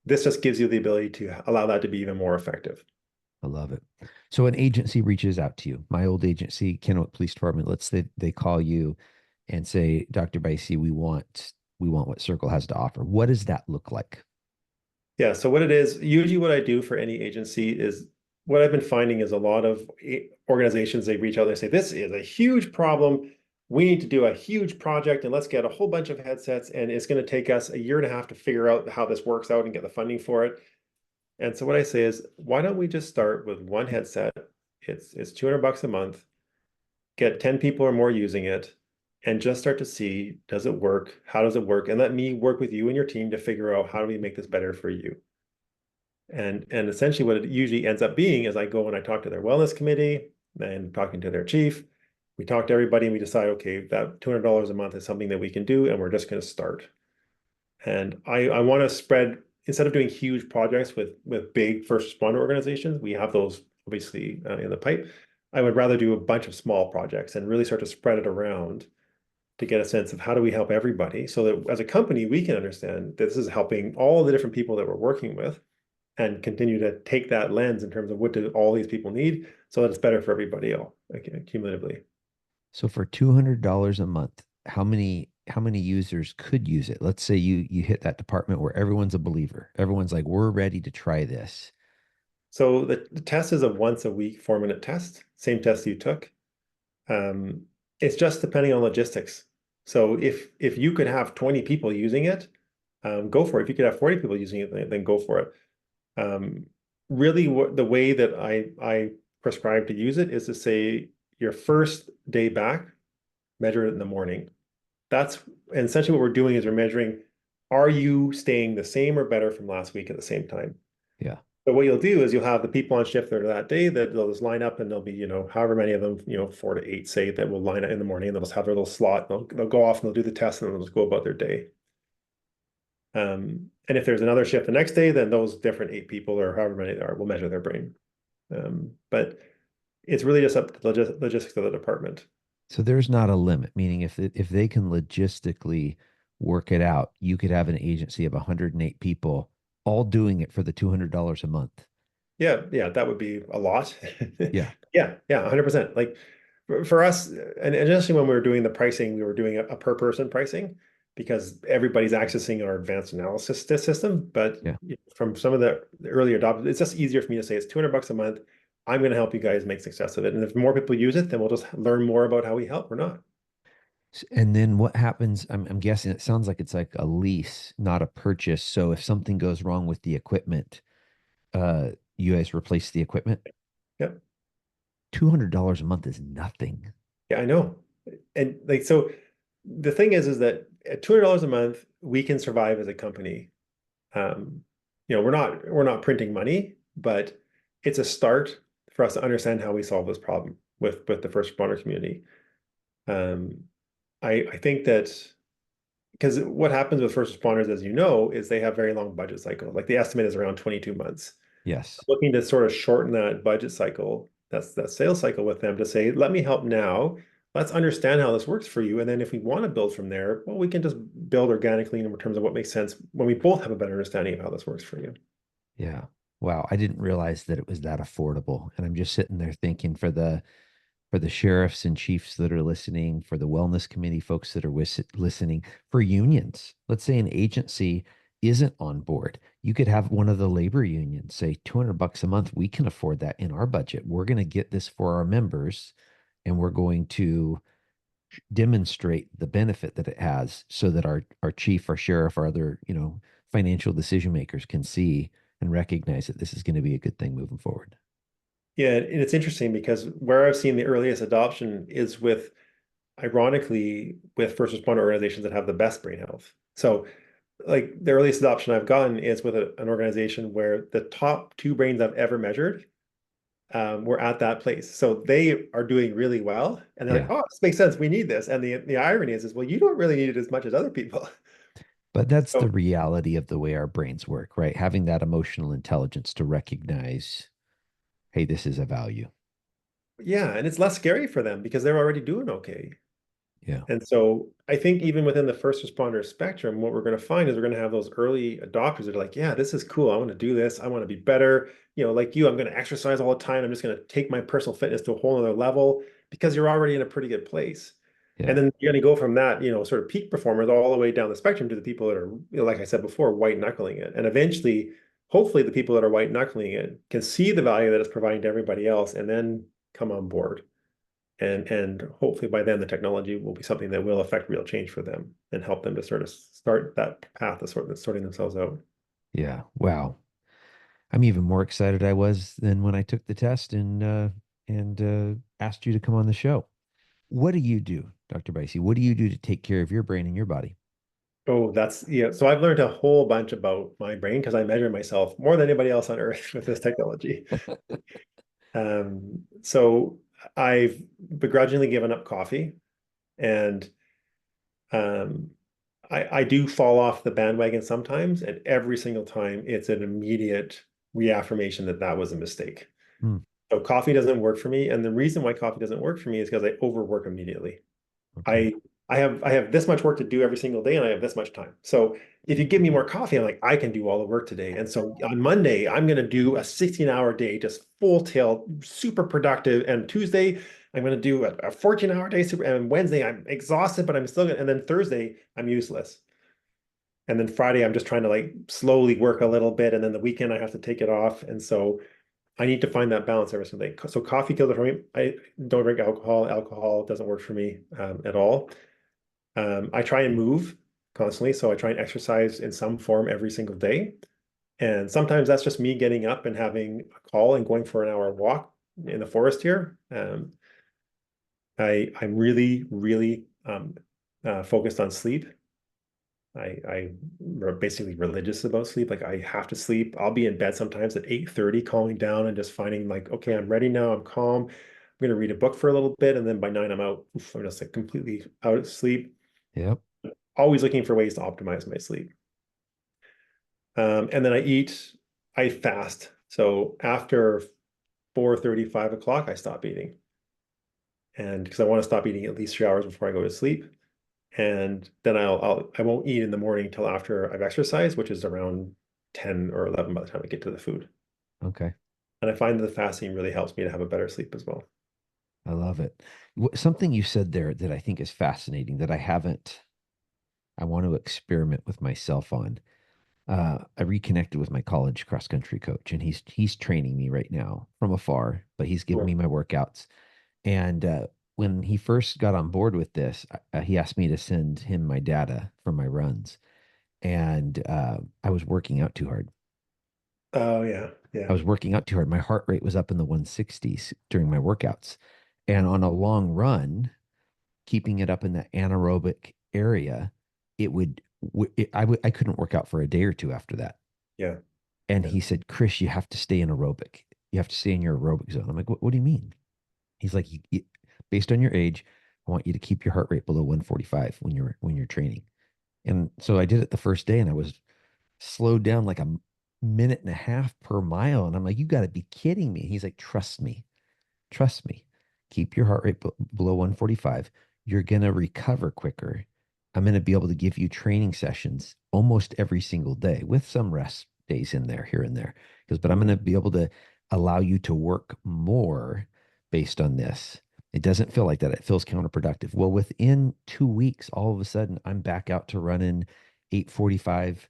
This just gives you the ability to allow that to be even more effective. I love it. So an agency reaches out to you. My old agency, Kennewick Police Department, let's say they call you and say, Dr. Beise, we want what Circl has to offer. What does that look like? Yeah, so what it is, usually what I do for any agency is what I've been finding is a lot of organizations, they reach out, they say, this is a huge problem. We need to do a huge project and let's get a whole bunch of headsets. And it's going to take us a year and a half to figure out how this works out and get the funding for it. And so what I say is, why don't we just start with one headset? It's $200 a month, get 10 people or more using it, and just start to see, does it work? How does it work? And let me work with you and your team to figure out how do we make this better for you. And essentially what it usually ends up being is I go and I talk to their wellness committee and talking to their chief. We talk to everybody and we decide, okay, that $200 a month is something that we can do, and we're just going to start. And I want to spread, instead of doing huge projects with big first responder organizations, we have those obviously in the pipe. I would rather do a bunch of small projects and really start to spread it around to get a sense of how do we help everybody so that as a company, we can understand that this is helping all the different people that we're working with and continue to take that lens in terms of what do all these people need so that it's better for everybody else, okay, cumulatively. So for $200 a month, how many users could use it? Let's say you hit that department where everyone's a believer. Everyone's like, we're ready to try this. So the test is a once a week 4-minute test, same test you took. Um, it's just depending on logistics. So if you could have 20 people using it, go for it. If you could have 40 people using it, then go for it. Um, really, the way that I prescribe to use it is to say your first day back, measure it in the morning. That's and essentially what we're doing is we're measuring, are you staying the same or better from last week at the same time? Yeah. So what you'll do is you'll have the people on shift there that day that they'll just line up, and there'll be, however many of them, 4 to 8, say, that will line up in the morning, and they'll just have their little slot. They'll go off and they'll do the test and they'll just go about their day. And if there's another shift the next day, then those different 8 people or however many there are will measure their brain. But it's really just up to the logistics of the department. So there's not a limit, meaning if they can logistically work it out, you could have an agency of 108 people all doing it for the $200 a month. Yeah, yeah, that would be a lot. Yeah. Yeah, yeah, 100%. Like for us, and especially when we were doing the pricing, we were doing a per person pricing. because everybody's accessing our advanced analysis system. But Yeah. from some of the early adopters, it's just easier for me to say it's $200 a month. I'm going to help you guys make success of it. And if more people use it, then we'll just learn more about how we help or not. And then what happens? I'm guessing it sounds like it's like a lease, not a purchase. So if something goes wrong with the equipment, you guys replace the equipment. Yep. $200 a month is nothing. Yeah, I know. And like, so the thing is that at $200 a month, we can survive as a company. Um, we're not printing money, but it's a start for us to understand how we solve this problem with the first responder community. Um, I think that because what happens with first responders, as you know, is they have very long budget cycles. Like the estimate is around 22 months. Yes. Looking to sort of shorten that budget cycle, that's that sales cycle with them to say, let me help now. Let's understand how this works for you. And then if we want to build from there, well, we can just build organically in terms of what makes sense when we both have a better understanding of how this works for you. Yeah. Wow. I didn't realize that it was that affordable. And I'm just sitting there thinking for the sheriffs and chiefs that are listening, for the wellness committee folks that are listening, for unions. Let's say an agency isn't on board. You could have one of the labor unions say $200 a month. We can afford that in our budget. We're going to get this for our members and we're going to demonstrate the benefit that it has so that our chief, our sheriff, our other, financial decision makers can see and recognize that this is going to be a good thing moving forward. Yeah, and it's interesting because where I've seen the earliest adoption is with, ironically, with first responder organizations that have the best brain health. So, like the earliest adoption I've gotten is with an organization where the top two brains I've ever measured were at that place. So they are doing really well, and they're like, Yeah. "Oh, this makes sense. We need this." And the irony is, well, you don't really need it as much as other people. But that's So the reality of the way our brains work, right? Having that emotional intelligence to recognize, hey, this is a value. yeah, and it's less scary for them because they're already doing okay. Yeah. And so I think even within the first responder spectrum, what we're going to find is we're going to have those early adopters that are like, yeah, this is cool. I want to do this. I want to be better. Like you, I'm going to exercise all the time. I'm just going to take my personal fitness to a whole other level because you're already in a pretty good place. And Yeah. then you're going to go from that, sort of peak performers all the way down the spectrum to the people that are, like I said before, white knuckling it. And eventually, hopefully, the people that are white knuckling it can see the value that it's providing to everybody else and then come on board. And hopefully by then the technology will be something that will affect real change for them and help them to sort of start that path of sorting themselves out. Yeah. Wow. I'm even more excited I was than when I took the test and asked you to come on the show. What do you do, Dr. Beise? What do you do to take care of your brain and your body? Oh, that's yeah. So I've learned a whole bunch about my brain because I measure myself more than anybody else on earth with this technology. So I've begrudgingly given up coffee, and um, I do fall off the bandwagon sometimes, and every single time it's an immediate reaffirmation that that was a mistake. Hmm. So coffee doesn't work for me, and the reason why coffee doesn't work for me is because I overwork immediately. Okay. I have this much work to do every single day, and I have this much time. So if you give me more coffee, I'm like, I can do all the work today. And so on Monday, I'm going to do a 16-hour day, just full tilt, super productive. And Tuesday, I'm going to do a 14-hour day, super. And Wednesday, I'm exhausted, but I'm still going. And then Thursday, I'm useless. And then Friday, I'm just trying to like slowly work a little bit, and then the weekend, I have to take it off. And so I need to find that balance every single day. So coffee kills it for me. I don't drink alcohol. Alcohol doesn't work for me at all. I try and move constantly. So I try and exercise in some form every single day. And sometimes that's just me getting up and having a call and going for an hour walk in the forest here. I'm really, really focused on sleep. I'm basically religious about sleep. Like I have to sleep. I'll be in bed sometimes at 8:30, calming down and just finding like, okay, I'm ready now. I'm calm. I'm going to read a book for a little bit. And then by 9, I'm out. I'm just like completely out of sleep. Yep. Always looking for ways to optimize my sleep. And then I fast. So after 4:30, 5 o'clock, I stop eating. And because I want to stop eating at least 3 hours before I go to sleep. And then I won't eat in the morning till after I've exercised, which is around 10 or 11 by the time I get to the food. Okay. And I find that the fasting really helps me to have a better sleep as well. I love it. Something you said there that I think is fascinating that I haven't I want to experiment with myself on. I reconnected with my college cross country coach, and he's training me right now from afar, but he's giving me Cool. my workouts. And when he first got on board with this, he asked me to send him my data from my runs, and I was working out too hard. Oh yeah, I yeah, was working out too hard. My heart rate was up in the 160s during my workouts, and on a long run, keeping it up in the anaerobic area, it would I couldn't work out for a day or two after that. yeah, And yeah. he said, Chris, you have to stay in aerobic. You have to stay in your aerobic zone. I'm like, what do you mean? He's like, based on your age, I want you to keep your heart rate below 145 when you're training. And so I did it the first day, and I was slowed down like a minute and a half per mile. And I'm like, you got to be kidding me. He's like, trust me, keep your heart rate below 145. You're going to recover quicker. I'm going to be able to give you training sessions almost every single day with some rest days in there, here and there. But I'm going Mhm. to be able to allow you to work more based on this. It doesn't feel like that. It feels counterproductive. Well, within 2 weeks, all of a sudden, I'm back out to running 845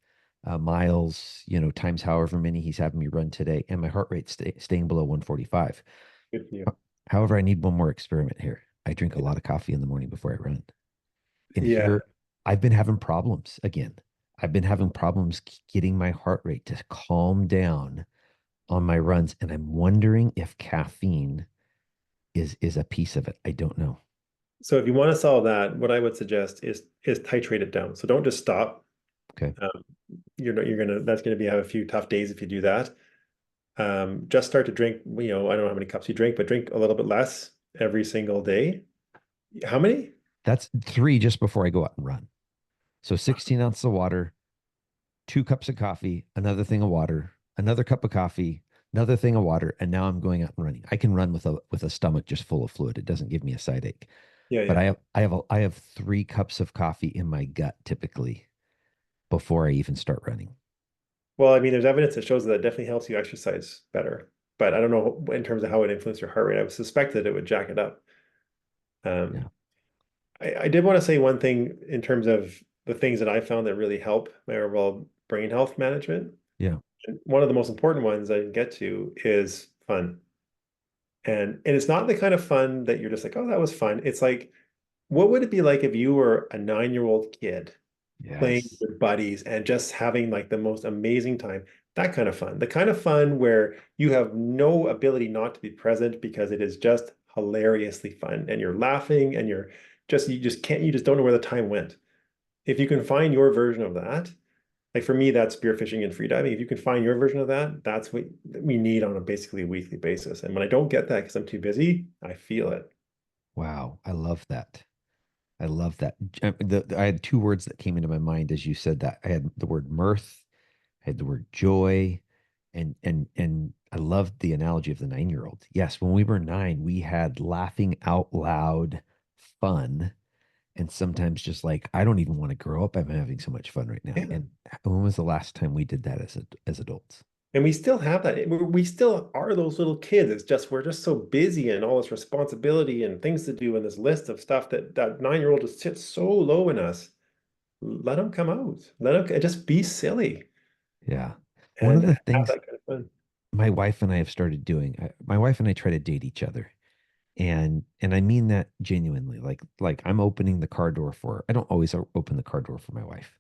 miles, times however many he's having me run today, and my heart rate staying below 145. Good for you. However, I need one more experiment here. I drink a Yeah, lot of coffee in the morning before I run. And yeah. here I've been having problems again. I've been having problems getting my heart rate to calm down on my runs. And I'm wondering if caffeine is a piece of it. I don't know. So if you want to solve that, what I would suggest is titrate it down. So don't just stop. Okay. Um, you're gonna that's gonna be have a few tough days if you do that. Just start to drink. I don't know how many cups you drink, but drink a little bit less every single day. How many? That's three just before I go out and run. So 16 ounces of water, 2 cups of coffee, another thing of water, another cup of coffee, another thing of water, and now I'm going out and running. I can run with a stomach just full of fluid. It doesn't give me a side ache. Yeah, But yeah. I have 3 cups of coffee in my gut typically before I even start running. Well, I mean, there's evidence that shows that it definitely helps you exercise better, but I don't know in terms of how it influenced your heart rate. I would suspect that it would jack it up. Yeah. Um, I did want to say one thing in terms of the things that I found that really help my overall brain health management. Yeah. And one of the most important ones I can get to is fun. And it's not the kind of fun that you're just like, oh, that was fun. It's like, what would it be like if you were a 9-year-old kid playing Yes. with buddies and just having like the most amazing time? That kind of fun. The kind of fun where you have no ability not to be present because it is just hilariously fun and you're laughing and you just don't know where the time went. If you can find your version of that, like for me, that's spearfishing and freediving. If you can find your version of that, that's what we need on a basically weekly basis. And when I don't get that because I'm too busy, I feel it. Wow. I love that. I love that. I had 2 words that came into my mind as you said that. I had the word mirth, I had the word joy, and I loved the analogy of the 9-year-old. Yes, when we were 9, we had laughing out loud fun, and sometimes just like I don't even want to grow up. I'm having so much fun right now. Yeah. And when was the last time we did that as adults? And we still have that. We still are those little kids. It's just we're just so busy and all this responsibility and things to do and this list of stuff that 9-year-old just sits so low in us. Let them come out. Let them just be silly Yeah. One and of the have things that kind of fun. my wife and I have started doing, my wife and I try to date each other. And I mean that genuinely. Like I'm opening the car door for her. I don't always open the car door for my wife,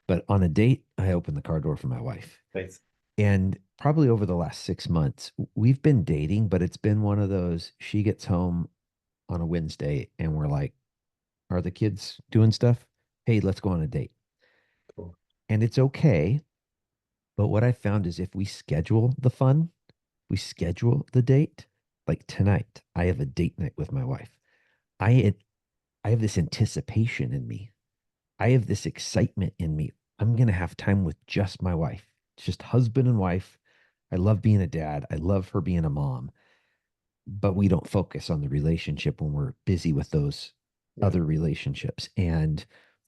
but on a date, I open the car door for my wife. Nice. And probably over the last 6 months, we've been dating, but it's been one of those she gets home on a Wednesday and we're like, are the kids doing stuff? Hey, let's go on a date. Cool. And it's okay. But what I found is if we schedule the fun, we schedule the date, like tonight, I have a date night with my wife. I I have this anticipation in me. I have this excitement in me. I'm going to have time with just my wife. It's just husband and wife. I love being a dad. I love her being a mom, but we don't focus on the relationship when we're busy with those Yeah. other relationships. And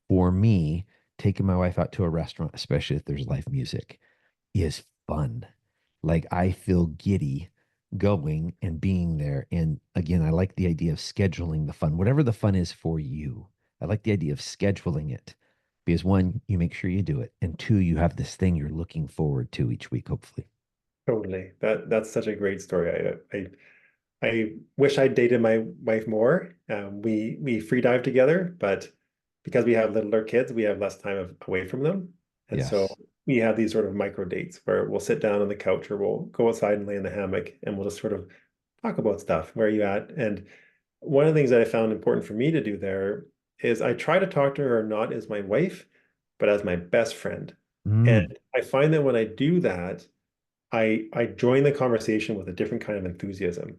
for me, taking my wife out to a restaurant, especially if there's live music, is fun. Like I feel giddy going and being there. And again, I like the idea of scheduling the fun, whatever the fun is for you. I like the idea of scheduling it, Because one, you make sure you do it. And two, you have this thing you're looking forward to each week, hopefully. Totally. That's such a great story. I wish I dated my wife more. We free dive together, but because we have littler kids, we have less time away from them. And so Yes. we have these sort of micro dates where we'll sit down on the couch or we'll go outside and lay in the hammock and we'll just sort of talk about stuff. Where are you at? And one of the things that I found important for me to do there is I try to talk to her not as my wife, but as my best friend. And Mm, I find that when I do that, I join the conversation with a different kind of enthusiasm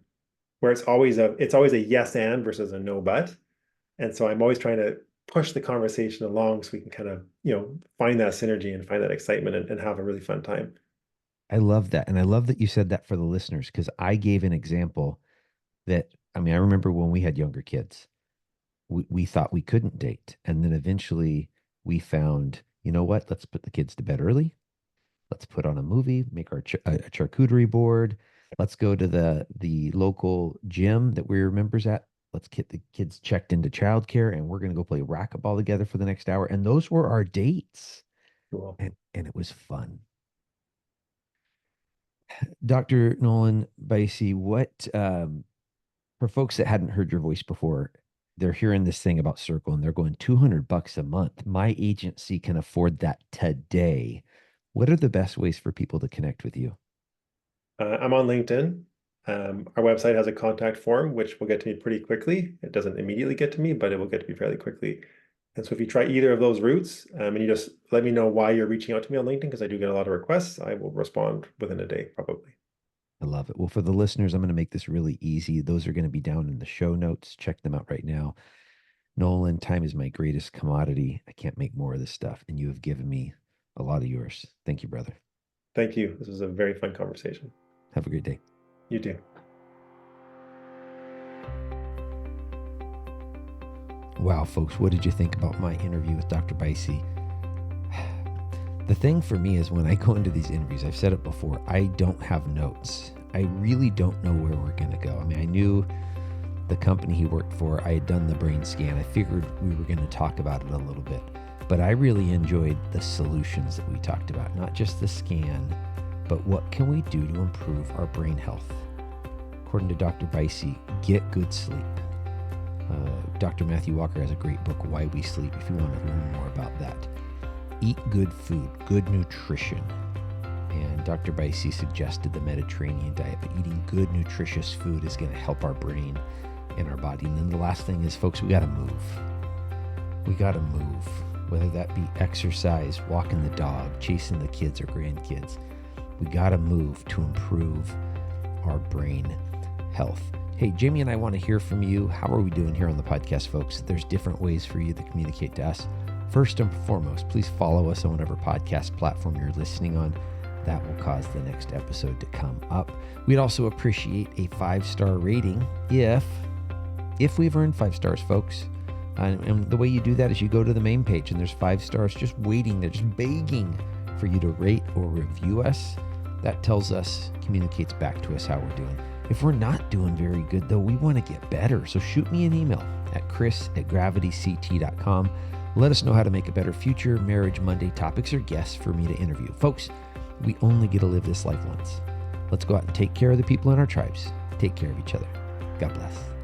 where it's always a yes and versus a no but. And so I'm always trying to push the conversation along so we can kind of, find that synergy and find that excitement and have a really fun time. I love that. And I love that you said that for the listeners because I gave an example that, I mean, I remember when we had younger kids, we thought we couldn't date. And then eventually we found, you know what? Let's put the kids to bed early. Let's put on a movie, make a charcuterie board. Let's go to the local gym that we're members at. Let's get the kids checked into childcare, and we're going to go play racquetball together for the next hour. And those were our dates, Cool. and it was fun. Dr. Nolan Beise, what for folks that hadn't heard your voice before, they're hearing this thing about Circl and they're going $200 a month. My agency can afford that today. What are the best ways for people to connect with you? I'm on LinkedIn. Our website has a contact form, which will get to me pretty quickly. It doesn't immediately get to me, but it will get to me fairly quickly. And so if you try either of those routes, and you just let me know why you're reaching out to me on LinkedIn, because I do get a lot of requests, I will respond within a day, probably. I love it. Well, for the listeners, I'm going to make this really easy. Those are going to be down in the show notes. Check them out right now. Nolan, time is my greatest commodity. I can't make more of this stuff, and you have given me a lot of yours. Thank you, brother. Thank you. This was a very fun conversation. Have a great day. You too. Wow, folks, what did you think about my interview with Dr. Beise? The thing for me is when I go into these interviews, I've said it before, I don't have notes. I really don't know where we're going to go. I mean, I knew the company he worked for, I had done the brain scan. I figured we were going to talk about it a little bit, but I really enjoyed the solutions that we talked about, not just the scan, but what can we do to improve our brain health? According to Dr. Beise, get good sleep. Dr. Matthew Walker has a great book, Why We Sleep, if you want to learn more about that. Eat good food, good nutrition. And Dr. Beise suggested the Mediterranean diet, but eating good, nutritious food is going to help our brain and our body. And then the last thing is, folks, we got to move. We got to move, whether that be exercise, walking the dog, chasing the kids or grandkids. We got to move to improve our brain health. Hey, Jaimie and I want to hear from you. How are we doing here on the podcast, folks? There's different ways for you to communicate to us. First and foremost, please follow us on whatever podcast platform you're listening on. That will cause the next episode to come up. We'd also appreciate a 5-star rating if we've earned 5 stars, folks. And the way you do that is you go to the main page and there's 5 stars just waiting there, just begging for you to rate or review us. That tells us, communicates back to us how we're doing. If we're not doing very good, though, we want to get better. So shoot me an email at chris@gravityct.com. Let us know how to make a better future Marriage Monday topics or guests for me to interview. Folks, we only get to live this life once. Let's go out and take care of the people in our tribes. Take care of each other. God bless.